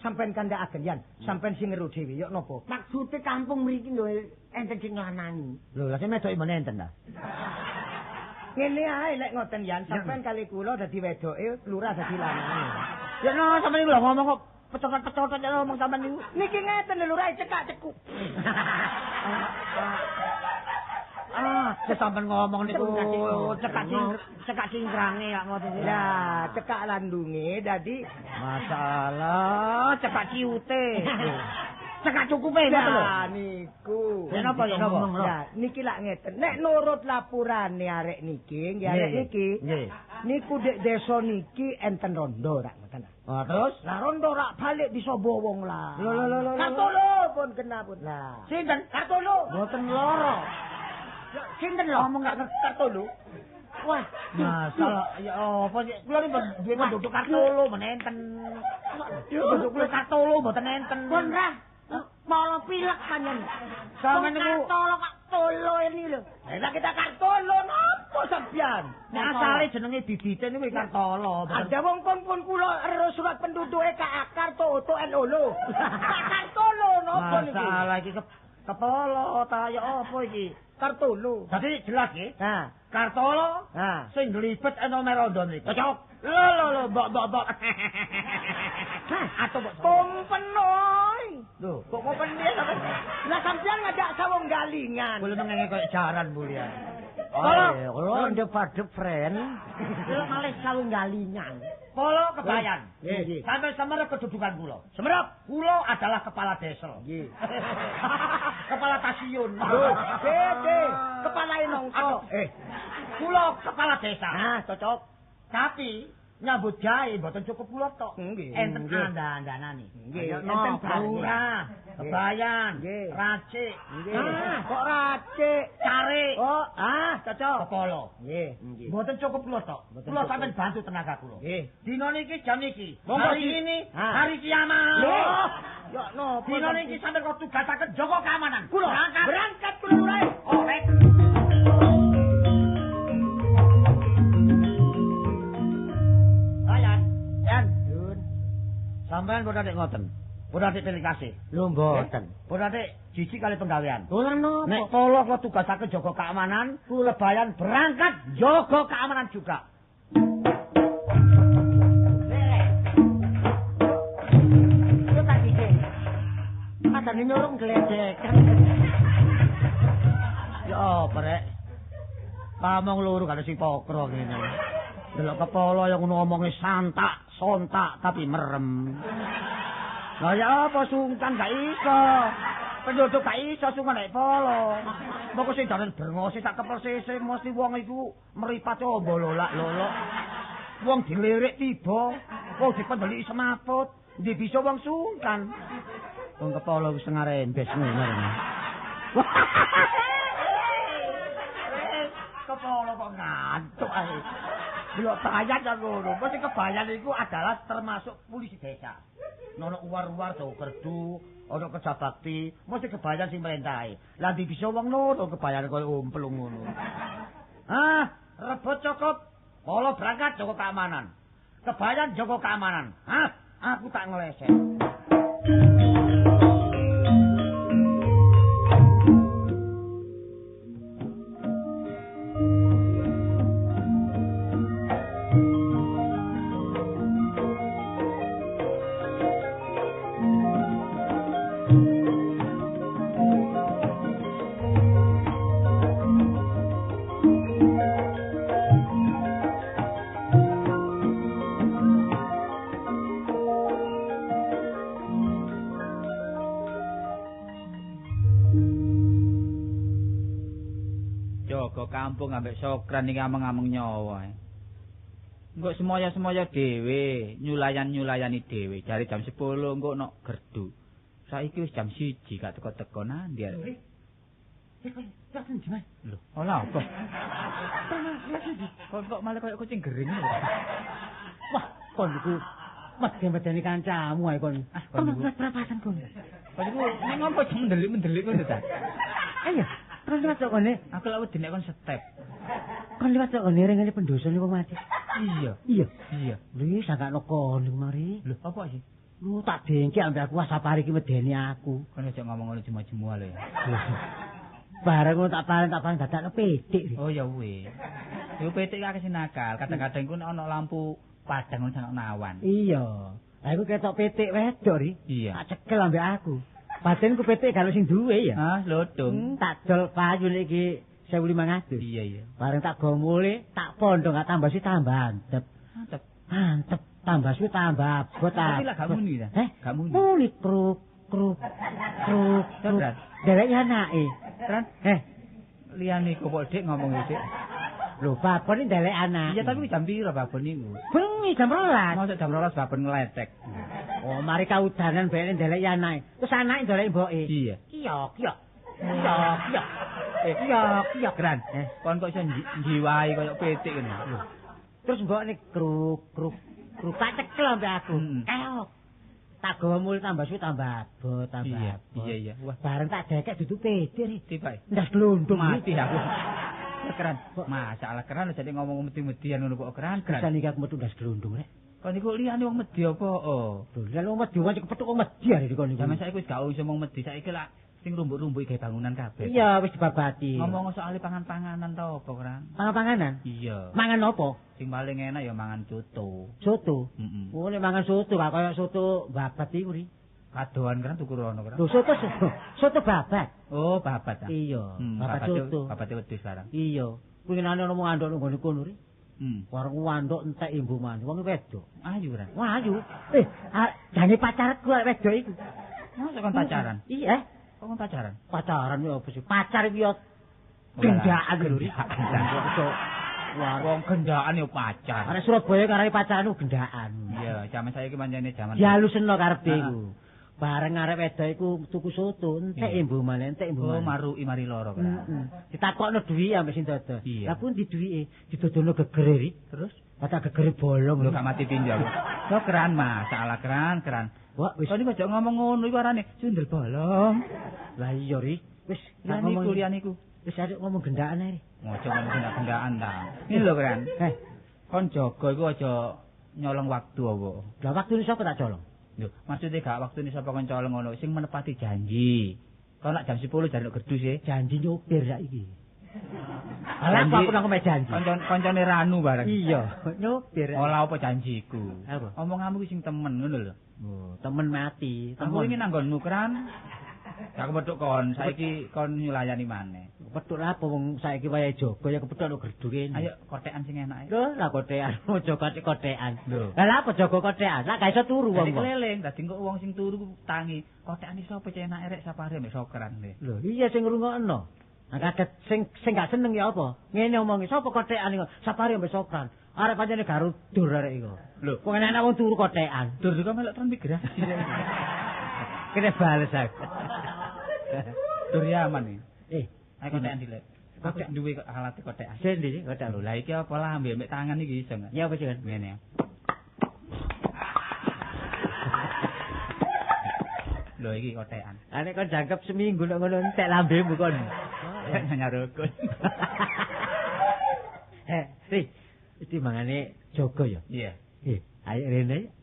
sampean kandhakaken yan, sampean sing ngeru dhewe yo napa?
Maksude kampung mriki lho enten sing lanangi.
Lho, lah sing medoki men enten ta?
Ngene ae lek ngoten yan, sampean kali kula dadi wedoke, lurah dadi lanange.
Ya no, sampeyan niku lho ngomong kok pecot-pecot aja ngomong sampean niku.
Niki ngeten lho lurah cekak-cekuk.
Sampeyan ngomong niku cekak cingkrange ya ngoten.
Lah, cekak landunge dadi
masalah cekak ciute. Cekak cukupe ngoten lho.
Lah niku.
Ya napa ya napa?
Ya, niki lak ngeten. Nek nurut lapurane arek niki, nggih arek niki.
Nggih.
Niku dek desa niki enten rondo rak ngoten.
Oh, terus?
Lah rondo rak balik bisa bowong lah.
Lho.
Kartolo pun kena pun. Lah.
Sinten?
Kartolo.
Mboten loro.
Sinten lho ngomong Kartolo? Wah,
masalah ya apa sih? Kula iki duwe duduk Kartolo menenten. Duduk kula Kartolo mboten enten.
Pun rah. Molo pilek panjen.
Sampeyan niku
Kartolo ini lho.
Lah kita Kartolo napa sampean?
Nek asale jenenge bibite niku Kartolo.
Ada wong pun kula ero surat penduduke ka Karto NO. Kartolo napa niku?
Masalah iki kepolo ta ya apa iki?
Kartolo.
Dadi jelas nggih.
Nah,
Kartolo.
nah.
Sing glibet ana merondo niku.
Cocok.
Lho, mbok.
Atau kompenoy.
Lho,
Kok kompen dia sampe? Lah sampean ngajak sawung galingan.
kulo mengenge koyo jaran mulia.
Kalau ndep-ndep friend.
Lho malih sawung galingan.
Polo kebayan.
Nggih.
Sampai semerep kedudukan kula.
Semerap.
Kula adalah kepala desa.
Nggih.
Kepala stasiun.
Dede, kepala nongko.
Kula kepala desa.
Nah, cocok.
Tapi nyambut gawe mboten cukup kula tok.
Nggih.
Enten andan-andanane.
Nggih,
Enten
enten
lurah, kebayan,
Nggih.
racik.
Kok racik?
Cari.
Oh, cocok.
Kepala.
Nggih.
Mboten cukup kula tok.
Mboten
Kula
cukup.
sampeyan bantu tenaga kula.
Nggih.
Dina niki jam iki.
Monggo
Hari ini
Ah.
hari kiamat.
Loh, yo no.
Dina niki sampeyan kok tugasaken jaga keamanan.
Kula berangkat kula lurae.
Orek. Yan. Sampeyan boten nek ngoten. Boten nek pilih kasih.
Lho mboten.
Boten nek jiji kali penggawean.
Ora napa.
Nek kula kok tugasake jaga keamanan, kula bayan berangkat jaga keamanan juga.
Yo tak iki. Padane nyurung gledekan.
Ya prek. Pamong loro kan si pokro ngene. Delok kepala yang ngomonge santak, sontak tapi merem. Lah ya apa sungkan gak iso. Penduduk gak iso sungkan nek polo. Moko sing dalan brengose sak kepersese mesti wong iku mripat ombo lolak. Wong dilirik tiba, wong dipendeli semaput, ndi bisa wong sungkan. Wong kepala wis ngarembes ngono. Kepala kok ngantuk ae. Delok bayat ya ngono. Mesti kebayan iku adalah termasuk polisi desa. Nono uwar-uwar do kerdu, ono kerja bakti, mesti kebayan sing merintahi. Lah ndi bisa wong ngono kebayan koyo umplung ngono. Rebut cukup. Polo berangkat jaga keamanan. Kebayan jaga keamanan. Aku tak ngeleset.
kampung ambek Sokran iki ameng-ameng nyawa. Engko semoyo-semoyo dhewe, nyulayan-nyulayani dhewe. Jare jam 10 engko nok gerdu. Saiki wis jam 1 gak teko-teko nandi. Lho, ora apa? Kok malah koyo kucing gering lho.
Wah, kon iku medeni kancamu ae kon. Kon berapasan kon.
Kon iku nek ngopo mendelik-mendelik ngono ta?
Ayo, kon liwat kok ngene.
Aku lak wedi nek kon step.
Kon liwat kok ngene rene pendosa niku mati.
Iya.
Lho, sakakno kon mari.
Lho, apa sih?
Lu tak dengki ambek aku Sapari iki medeni aku.
Kon aja ngomong ngono cuma-cuma lho ya.
Bareng ngono tak paling dadakno petik.
Oh ya weh. Yo petik akeh sing nakal. Kadang-kadang ku nek ana lampu padang ngono sangat nawan.
Iya. Lah iku ketok petik wedok ri.
Iya.
Tak cekel ambek aku. Paten ku petik kalau sing duwe ya.
Ah, lodong.
Tak dol payu iki 1.500.
Iya.
Bareng tak go mule, tak pondong gak tambah sih tambah antep. Antep. Tambah suwi tambah abot.
Tapi lah gak muni ta? Gak muni.
Muni kruk. Derek anake.
Ran, liyane kok Dik ngomong iki.
Lho, babon iki ndelek anak.
Iya, tapi jam piro babon niku?
Bengi jam 12.
Mosok jam 12 babon ngletek.
Oh, mari kaudanan bene ndelek anake. Terus anake ndelek mboke.
Iya.
Kiyok.
Gran. Kon kok iso njiwahi koyo petik ngono.
Terus mbokne kruk. Tak cekel ambek aku. Keok. Tak gawa mul tambah suwi tambah abot.
Iya.
Wah, bareng tak dekek dudu petik ri.
Tiba.
Ndas glundung
mati aku. Keran. Masalah keran jadi ngomong medi-median ngono kok keran.
Keran iki aku metu ndas glundung rek.
Kon niku liyane wong medi apa? Oh.
Lha wong medi wong kepethuk wong medi arek kon niku.
Zaman saiki wis gak iso wong medi, saiki lak sing rumbuk-rumbuk gawe bangunan kabeh.
Iya, wis dibabati.
Ngomong soal pangan-panganan ta apa, Kran?
Pangan-panganan?
Iya.
Mangan apa?
Sing paling enak ya mangan soto.
Soto?
Heeh.
Oh, nek mangan soto gak kaya soto babat iku ri.
Kadoan kan tuku rono, Kran.
Lho, soto babat.
Oh, babat ta.
Iya, babat soto.
Babate wedhus larang.
Iya. Kuwi nane ono ngandok nang kono ri. Warung wandok entek imbu man. Wong wedok.
Ayu, Kran.
Wah, ayu. Jane pacarku wedok iku.
Masa kon pacaran?
Iya.
Kok pacaran?
Pacaran yo apa sih? Pacar iki yo gendaan lho ri.
Wong gendaan yo pacar.
Arek Surabaya karane pacaran ku gendaan.
Iya, jaman saiki pancene jaman.
Dialusno karepe iku. Bareng arek wedok iku tuku soto, entek imbu man, entek imbu man.
Oh, maruki mari loro kan.
Ditakokno duwi ambek sing dodo.
Lah
pun di duwike didodono gegere ri.
Terus
kata gegere bolong.
Lho gak mati pinjam. Kok keran masalah keran.
Wah, wis.
Kok aja ngomong ngono iku arane sundel bolong.
Lah iya ri. Wis
liyan iku.
Wis arek ngomong gendaan ae ri.
Mojo ngomong gendaan ta. Iki lho keran. Kon jaga iku aja nyolong waktu apa.
Lah waktune sapa tak colong?
Lho, maksudnya gak waktune sapa kon colong ngono, sing menepati janji. Kon lak jam 10 jar gerdu sih.
Janji nyopir saiki. Alah aku nang omahe janji.
Koncone Ranu bareng.
Iya, nyopir.
Ola apa janjiku?
Apa?
Omonganmu sing temen ngono lho.
Oh, temen mati.
Aku ingin nanggonmu keran. Gak kepethuk kon, saiki kon nyulayani maneh.
Kepethuk apa wong saiki wayahe jaga ya kepethuk no gerdu kene.
Ayo kotekan sing enake.
Lho, lah kotekan, ojo kotekan. Lah apa jaga kotekan? Lah gak iso turu wong.
Keliling, dadi kok wong sing turu tangi. Kotekan iso apa enake rek sapare mek Sokran le.
Lho, iya sing ngrungokno. Nah, kaget sing gak seneng ya apa? Ngene omongi, sapa kotekan iku? Sapare mek Sokran. Arek pancene garu dur arek iku.
Lho,
kok enak wong turu kotekan.
Dur kok melok transmigrasi.
Kene bales aku.
Dur aman iki. Ayo kotekan dilek.
Kok
duwe alat kotekan.
Sendi kotek.
Lho, lah iki apa lah ambek tangan iki iso enggak?
Ya wis kan.
Ngene ya. Lho iki kotekan.
Nek kon jangkep seminggu nek ngono entek lambemu kon.
Nyarukun.
Ri, iki mangane jaga ya?
Iya.
Ayo rene.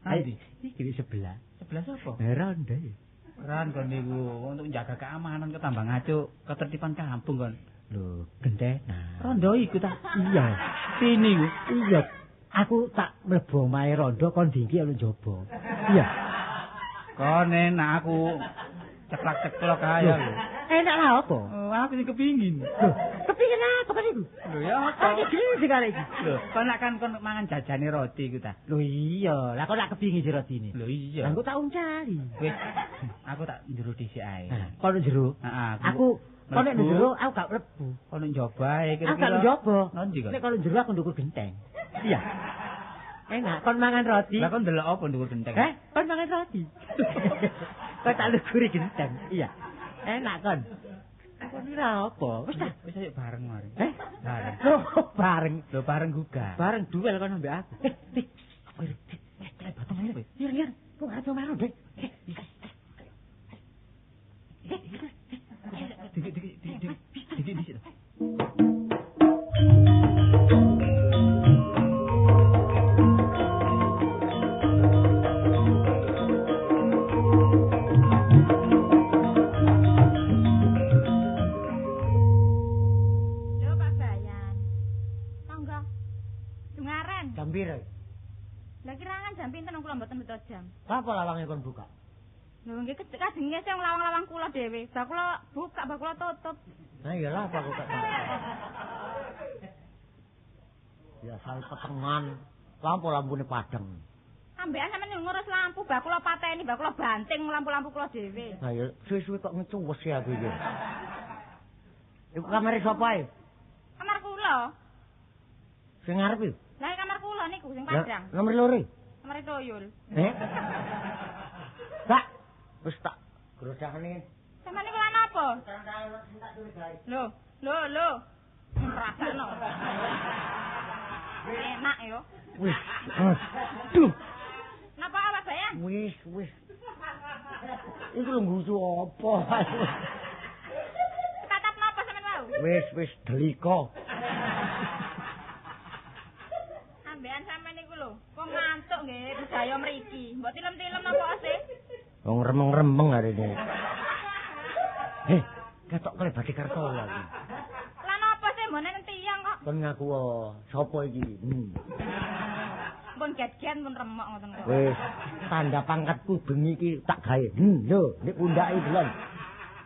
Ayo
iki sebelah.
Sebelah sapa?
Ronda ya.
Keran kon niku untuk menjaga keamanan ketambah ngaco ketertiban kampung kon.
Lho, gendena.
Rondo iku ta?
Iya.
Sini ku.
Iya. Aku tak mlebu omahe Rondo kon dingki ana njaba. Iya.
Kon enak aku ceklak-ceklok ae lho.
Enak lah apa?
Oh, aku sing kepingin.
Lho, kepingin apa kan iku?
Lho ya apa?
Iki segala iki.
Lho, kon kan kon mangan jajane roti iku ta.
Lho iya, lah kok nak kepingin si rotine.
Lho iya.
Lah kok tak uncali.
Wis, aku tak njero dhisik ae.
Kon njero?
Heeh.
Aku Kok nek njero aku gak mlebu.
Kok nek njaba ae
Aku gak njaba.
Nanti kok.
Nek kalau njero aku ndukur genteng. Iya. Enak, kon mangan roti.
Lah kon ndelok apa ndukur genteng?
Kon mangan roti. Kok tak lukuri genteng. Iya. Enak kon. Kon ora apa?
Wis ayo bareng mari.
Bareng.
Bareng. Lho bareng gugah.
Bareng duel kon ambek aku. Batang ae. Yer. Kok ora marah, Dek. Dikit. Gambir.
Lah kirangan jam pinten kula mboten beto jam.
Apa lawange kon buka?
Lho nggih kadenge sing lawang-lawang kula dhewe. Bah kula buka, bah kula tutup.
Nah iyalah apa kok tak. Ya sal petengan. Lampu-lampune padang.
Ambekan sampeyan ngurus lampu, bah kula pateni, bah kula banting lampu-lampu kula dhewe.
Nah ya suwe-suwe kok ngecuwes ya aku iki. Iku kamare sapa ae?
Kamar kula.
Sing ngarep iki?
Lah kamar kula niku sing padang.
Nomor loro.
Kamar toyol.
Tak. Wis tak grosakne.
Sampeyan niku lan apa? Lho. Ngrasakno. Enak yo.
Wis. Aduh.
Napa awak bayan?
Wis. Iku lho ngusu apa?
Tatap napa sampeyan wau?
Wis deliko.
Ambekan sampeyan niku lho, kok ngantuk nggih budaya mriki. Mbok tilem-tilem napa sih?
Wong remeng-remeng arene. Ketok klebate Kartola iki.
Lan apa sih mbone nang tiyang kok?
Kon ngaku sapa iki?
Pun get-get pun remok ngoten kok.
Wis, tanda pangkatku bengi iki tak gawe. Lho, nek pundake delon.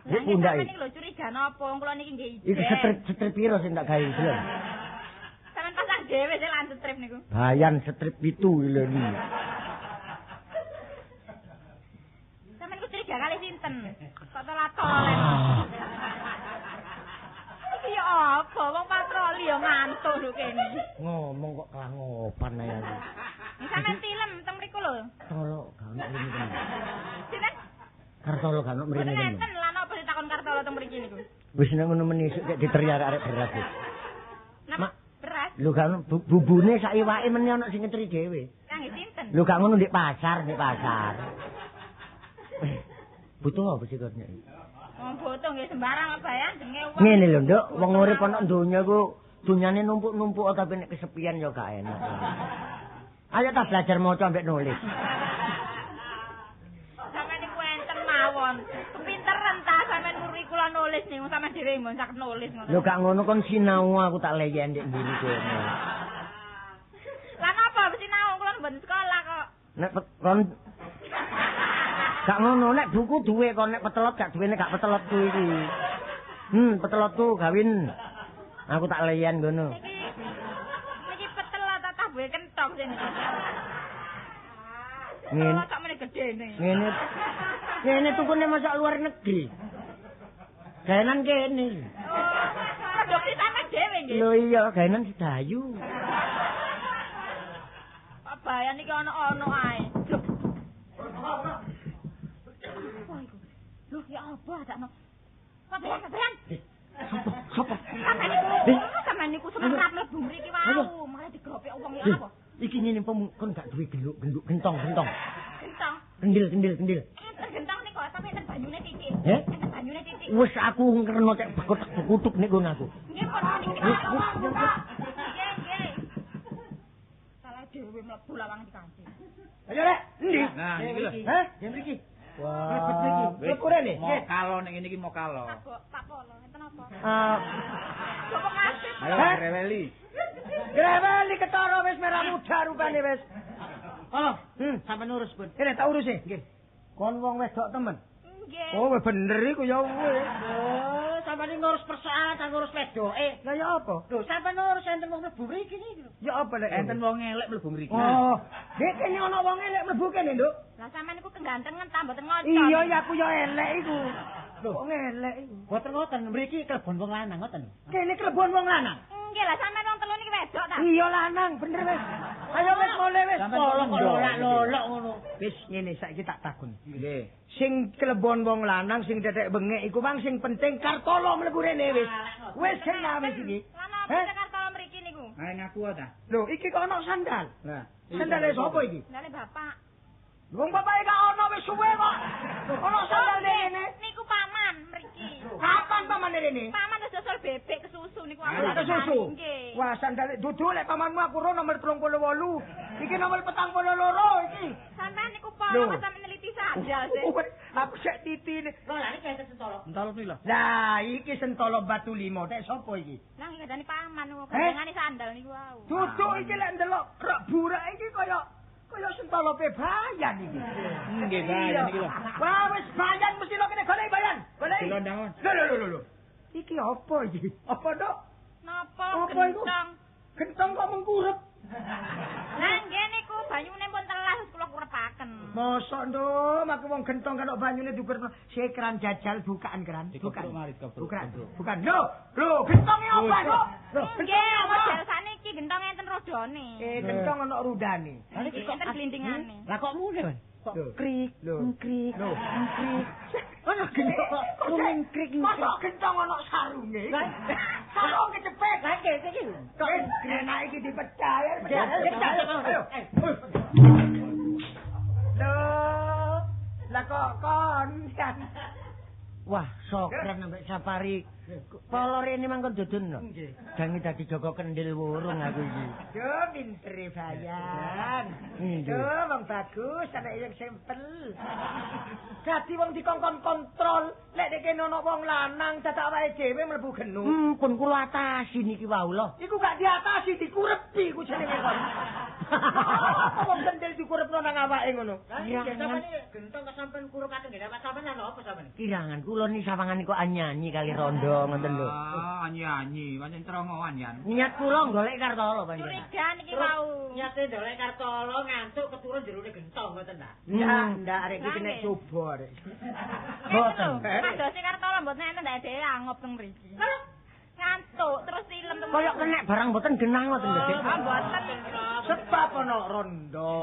Nek pundake.
Iki lho curiga napa? Kula niki nggih ijen.
Iki strip piro sing tak gawe delon?
Sampeyan pasang dhewe sih lan strip niku.
Bayan strip 7 lho iki.
Sampeyan ku curiga kali sinten? Kok tolat-tolet. Iki apa? Wong patroli yo ngantuk lho kene.
Ngomong kok kelangopan ae aku.
Sampeyan tilem teng mriku lho.
Tolo gak ono mrene.
Sinten?
Kartolo gak ono mrene.
Nenten lan apa ditakon Kartolo teng mriki niku?
Wis nek ngono menisuk kek diteriak arek beras.
Napa? Beras.
Lho gak ono bubune sak iwake meneh ono sing ngetri dhewe.
Kangge sinten?
Lho gak ngono ndek pasar. Butuh apa sih kok nek?
Wong butuh nggih sembarang apa ya jenenge wong.
Ngene lho, Nduk, wong urip ana donya ku dunyane numpuk-numpuk tapi nek kesepian ya gak enak. Ayo ta belajar maca ambek nulis.
Sampeyan niku enten mawon. Kepinteran ta sampeyan kurikula nulis niku sampeyan dhewe mun sak nulis ngono.
Lho gak ngono kon sinau aku tak leyen ndek mburi kene.
Lah napa mesti sinau kula mboten sekolah kok.
Nek kon gak ngono nek buku duwe kon nek petelot gak duwene gak petelot ku iki. Petelotku gawin. Aku tak leyen ngono.
Niki petelot tatah buwe kentong sini.
Ngene
sak meneh gedene.
Ngene tukune masak luar negeri. Gaenan kene.
Produksi sampeyan dhewe nggih.
Lho iya, gaenan sedayu.
Pak Bayan iki ono-ono ae. Loh, ya apa adakno? Pak Bayan.
Sopo?
Sampeyan niku semerap mlebu mriki wau, malah digropek wong ya apa?
Iki ngene kon gak duwe genduk gentong.
Gentong.
Kendil.
Enten gentong niku tapi enten banyune titik. Enten banyune titik.
Wis aku ngreno cek bekutuk nek ngono aku.
Nggih pun niki. Nggih. Salah dhewe mlebu lawang dikanthi.
Ayo rek, endi?
Nah, iki lho.
Hah? Yang mriki. Wah,
Kurene. Mau kalo nek ngene iki mau kalo.
Pak Polo, enten apa?
Sopo
ngasih?
Ayo greweli.
Greweli ketara wis merah muda rupane wis.
Oh,
Sampe urus, Bun.
ini tak urus nggih. Kon wong wedok temen.
Nggih.
Oh, bener iku ya wis.
Sampe ngurus persoalan ta ngurus wedoke.
Lah ya apa?
Lho, sampe ngurus enten wong mlebu mriki niki lho.
Ya apa lek
Enten wong elek mlebu mriki.
Oh, nek kene ana wong elek mlebu kene, Nduk.
Lah sampean niku kegantengan ta mboten ngocok.
Iya, ya aku ya elek iku. Kok ngelek.
Boten ngoten, mriki klebon wong lanang ngoten.
Kene klebon wong lanang.
Nggih lah sampean wong telu niki wedok ta?
Iya lanang, bener wis. Ayo wis mulai wis.
Lolak ngono.
Wis ngene saiki tak takon.
Nggih.
Sing klebon wong lanang sing tetek bengek iku Bang sing penting Kartolo mlebu rene wis. Wis sing wis iki.
Lan apa Jakarta mriki niku?
Ae ngaku ta.
Lho, iki kok ana sandal.
Lah,
Sandale sapa iki?
Sandale bapak.
Wong bapake gak ana wis suwe kok. Ana sandal rene.
Niku paman mriki.
Kapan paman rene?
Paman wis dosol bebek kesusu niku.
Ada susu.
Nggih.
Wah, sandale dudu lek pamanmu aku ro nomor 38. Iki nomor 42 iki.
Sampean niku pola kok sampean neliti sandal sih.
Aku sek titine.
Lho lah iki kaya sentolo.
Entolo iki lho.
Lah, iki sentolo batu limo. Tek sapa iki?
Lah iki kadane paman niku gandengane sandal niku wau.
Dudu iki lek ndelok rak burak iki kaya sentolo bebayan iki.
Nggih, bayan iki lho.
Wah, wis bayan mesti lo kene golek bayan. Golek.
Dilondang.
Lho. Iki apa iki? Apa, Dok?
Napa
Apa iku?
gentong?
Gentong kok mengkurep.
Lah nggih niku banyune pun telas wis kula kurepaken.
Mosok nduk, aku wong gentong kan banyune diukur keran jajal bukaan keran.
Dikepruk mari, dikepruk.
Bukan. Lho, gentonge apa kok? Lho,
Nggih, model sakniki gentong enten rodone.
Gentong ana rudane.
Lah iki enten glindingane.
Lah kok mune, Mas? Kok krik, krik.
Ana gentong kok
kuning krik.
Mosok gentong ana sarunge. Sarung kecepet.
Lah iki.
Kok grenak iki dipecah ya. Ayo. Loh, lah kok kon kan.
Wah, sokren sampai safari. Polo rene mangkon dudun lho. Jange dadi Joko Kendil wurung aku iki.
Yo pintere bayan. Yo wong bagus, anak yang simpel. Dadi wong dikongkon kontrol, lek nek kene ana wong lanang dadak awake dhewe mlebu genu.
Pun kula atasi niki wau lho.
Iku gak diatasi, dikurepi ku jenenge kon. Wong kendel dikurepno nang awake ngono.
Iya, sampeyan gentong kok sampean kuruk kateng nggih, sampeyan ana apa sampeyan? Kirangan kula ni sawangan niku anyanyi kali rondo ngoten lho.
Ah, anyi-anyi, pancen terongoan yan.
Niat kula golek Kartolo panjenengan.
Curiga niki wau.
Niate golek Kartolo ngantuk keturun jerone gentong ngoten ta.
Ya, ndak arek iki kena coba arek.
Boten.
Adose Kartolo mboten enten ndak dhewe angop teng mriki. Ngantuk terus silem teng.
Kayak kena barang boten genang ngoten lho, Dik.
Ah mboten.
Sebab ana rondo.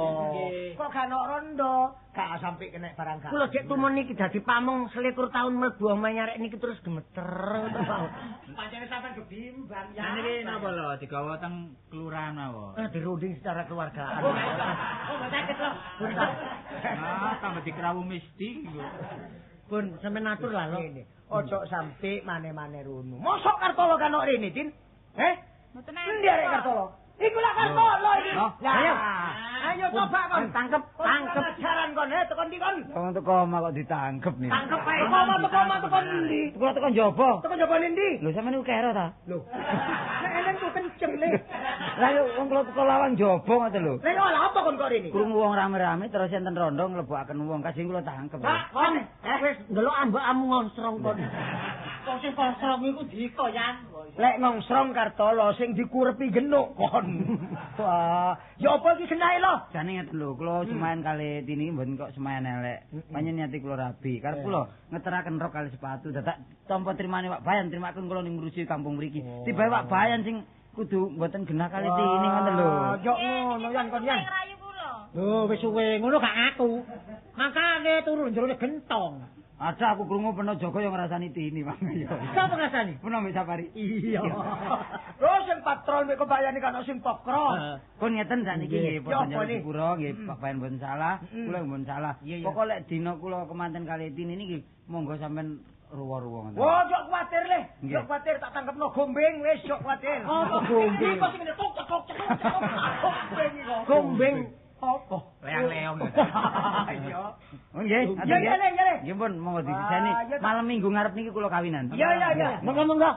Kok gak ana rondo? Gak sampai kena barang gak.
Kula Dik tumun niki dadi pamong 21 tahun mlebu omahe nyarek niki terus gemeter ngoten, Pak.
Pancene sampean gebimbang
Nah niki napa lho digawa teng kelurahan mawon.
Dirunding secara keluargaan.
Oh, sakit lho.
Ah, tambah dikerawu mesti lho.
Pun sampe natur lah lho.
Ojo sampai mane-mane runu. Mosok Kartolo kan kok rene, Din?
Mboten
Endi arek Kartolo? Iku lah Kartolo iki.
Ayo.
Ayo coba kon.
Tangkep.
Jaran kon, tekan ndi kon?
Wong teko omah kok ditangkep nih.
Tangkep ae. Teko ndi?
Kula teko njaba.
Teko njaba ndi?
Lho sampeyan niku kero ta?
Lho. Nek enen ku kenceng le.
Lah yo wong kula teko lawang njaba ngoten lho.
Lah lha apa kon kok rene?
Krungu wong rame-rame terus enten rondo nglebokaken wong kasing kula tangkep.
Kon,
Wis ndelok ambakmu ngonsrong kon. Kok sing konsrong iku dikoyan.
lek ngongsrong Kartolo sing dikurepi genuk kon. Wah, ya apa iki genahe lho?
Jane ngeten lho, kula semayan kali tini mboten kok semayan elek. Panjen niati kula rabi. Karep kula ngeteraken rok kali sepatu dadak tampa trimane Pak Bayan, trimaken kula ning ngurusi kampung mriki. Tibae Pak Bayan sing kudu mboten genah kali tini ngoten lho.
Yo ngono yan kon yan.
Rayu kula.
Lho wis suwe ngono gak aku. Makane turu jerone gentong.
Ada aku krungu peno Joko yang ngrasani tini Bang.
Sapa ngrasani?
Peno mbek Sapari.
Iya. Lho sing patrol mek kebayane kan sing pokro.
Kon ngeten sakniki nggih boten
apa nih?
Jepura nggih Pak Bayan mboten salah, kula mboten salah. Pokok lek dina kula kemanten kali tini niki monggo sampean ruwa-ruwa ngoten.
Oh, jok kuwatir le. Jok kuwatir tak tangkepno gombeng wis jok kuwatir.
Oh, gombeng.
Kok sing ngene tok. Gombeng iki.
Gombeng.
Apa?
Leang-leong.
Iya.
Oh nggih,
Iya, iya, iya.
nggih pun monggo diseni. Malam Minggu ngarep niki kula kawinan.
Iya.
Monggo.